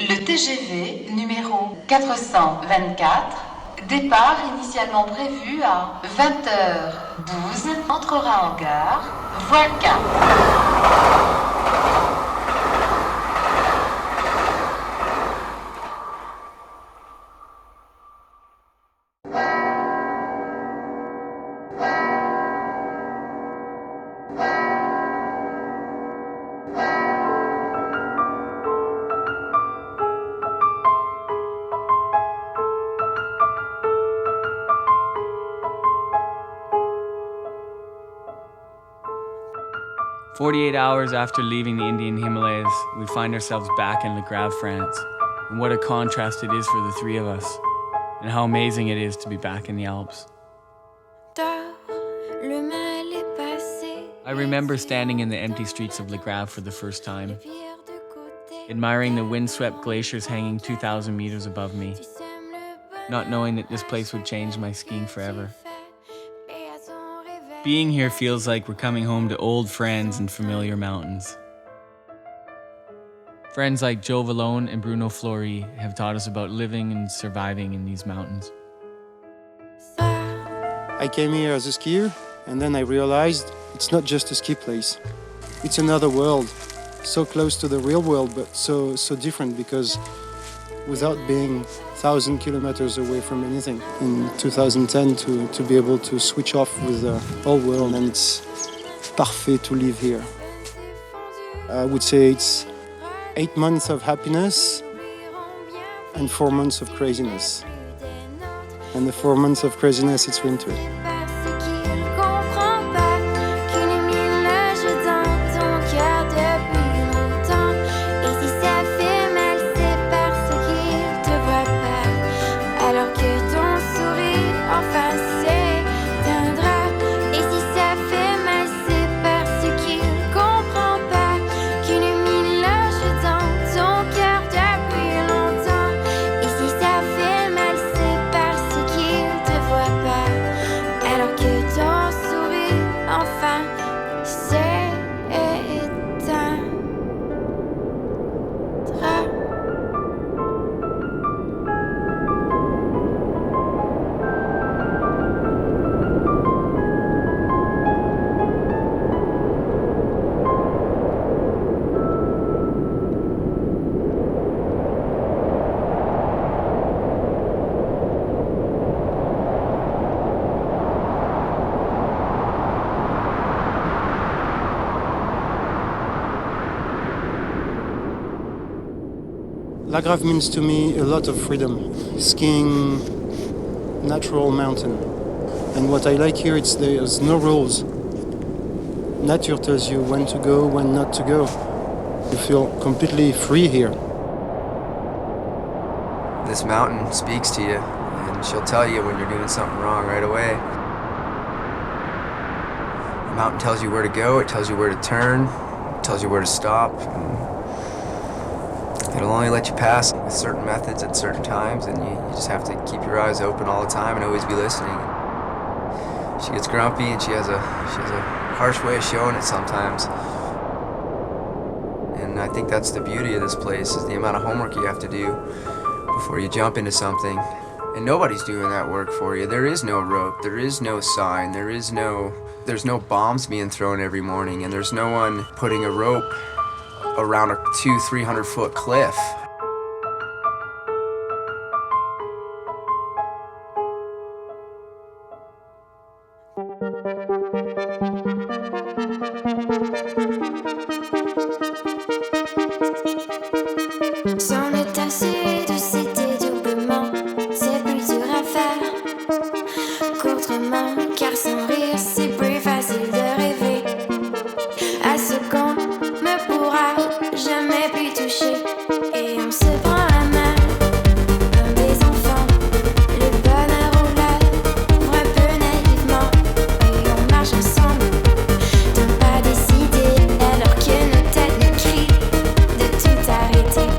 Le TGV numéro 424, départ initialement prévu à 20h12, entrera en gare, voie 4. 48 hours after leaving the Indian Himalayas, we find ourselves back in La Grave, France. And what a contrast it is for the three of us. And how amazing it is to be back in the Alps. I remember standing in the empty streets of La Grave for the first time, admiring the windswept glaciers hanging 2,000 meters above me, not knowing that this place would change my skiing forever. Being here feels like we're coming home to old friends and familiar mountains. Friends like Joe Vallone and Bruno Florit have taught us about living and surviving in these mountains. I came here as a skier, and then I realized it's not just a ski place. It's another world, so close to the real world, but so different, because without being 1,000 kilometers away from anything in 2010 to be able to switch off with the whole world, and it's parfait to live here. I would say it's 8 months of happiness and 4 months of craziness. And the 4 months of craziness, it's winter. La Grave means to me a lot of freedom. Skiing, natural mountain. And what I like here, there's no rules. Nature tells you when to go, when not to go. You feel completely free here. This mountain speaks to you, and she'll tell you when you're doing something wrong right away. The mountain tells you where to go, it tells you where to turn, it tells you where to stop. It'll only let you pass with certain methods at certain times, and you just have to keep your eyes open all the time and always be listening. She gets grumpy, and she has a harsh way of showing it sometimes. And I think that's the beauty of this place, is the amount of homework you have to do before you jump into something. And nobody's doing that work for you. There is no rope, there is no sign, there's no bombs being thrown every morning, and there's no one putting a rope around a 200-300 foot cliff. S'en est assez de ces dédoublements, c'est plus dur à faire qu'autrement, car sans rire c'est plus facile de rêver à ce qu'on me pourra jamais plus toucher. Et on se prend la main comme des enfants, le bonheur au lèvres, ouvre un peu naïvement, et on marche ensemble de pas décider, alors que nos têtes nous crient de tout arrêter.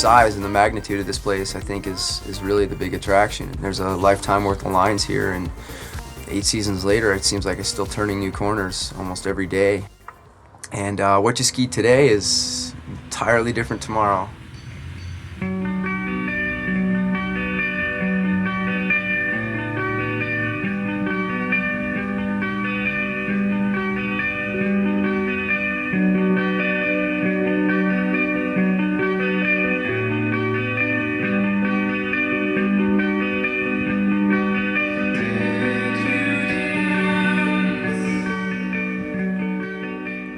size and the magnitude of this place, I think, is really the big attraction. There's a lifetime worth of lines here, and 8 seasons later, it seems like it's still turning new corners almost every day. And what you ski today is entirely different tomorrow.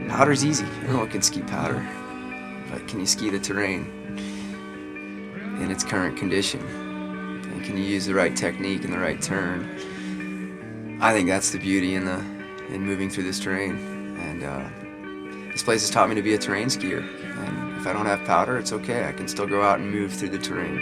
Powder's easy. Everyone can ski powder. But can you ski the terrain in its current condition? And can you use the right technique and the right turn? I think that's the beauty in moving through this terrain. And this place has taught me to be a terrain skier. And if I don't have powder, it's okay. I can still go out and move through the terrain.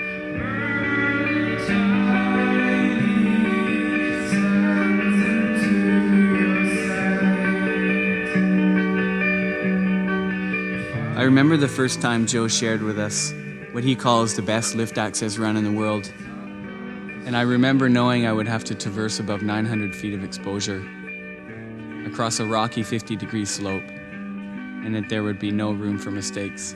I remember the first time Joe shared with us what he calls the best lift access run in the world. And I remember knowing I would have to traverse above 900 feet of exposure across a rocky 50-degree slope, and that there would be no room for mistakes.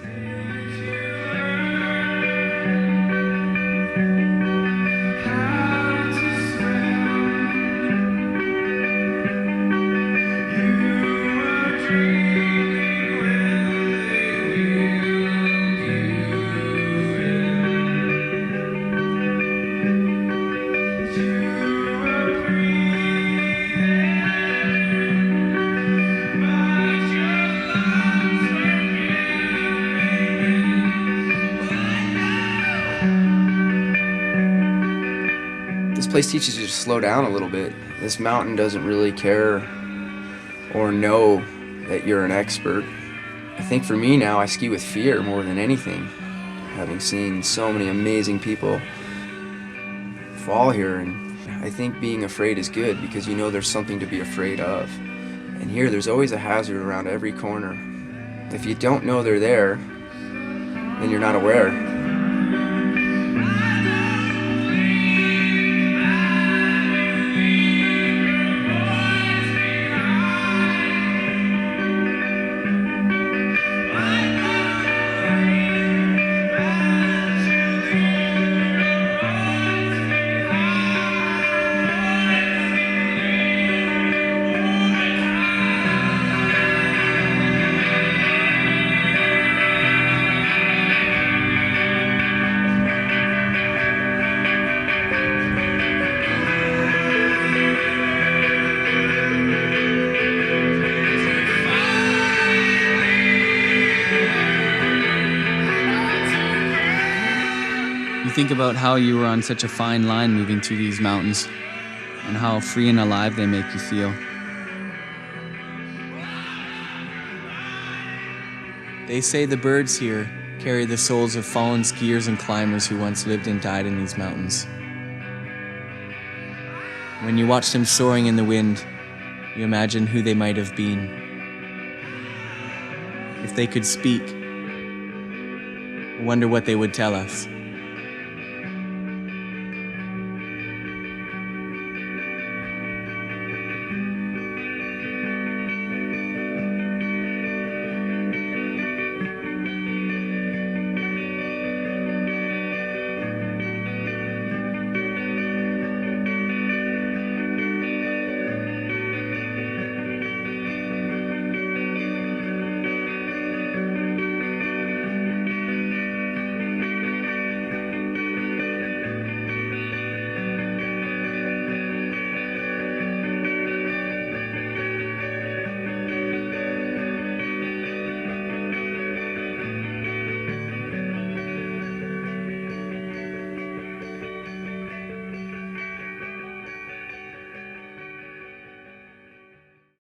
This place teaches you to slow down a little bit. This mountain doesn't really care or know that you're an expert. I think for me now, I ski with fear more than anything. Having seen so many amazing people fall here, and I think being afraid is good because you know there's something to be afraid of. And here, there's always a hazard around every corner. If you don't know they're there, then you're not aware. Think about how you were on such a fine line moving through these mountains, and how free and alive they make you feel. They say the birds here carry the souls of fallen skiers and climbers who once lived and died in these mountains. When you watch them soaring in the wind, you imagine who they might have been. If they could speak, I wonder what they would tell us.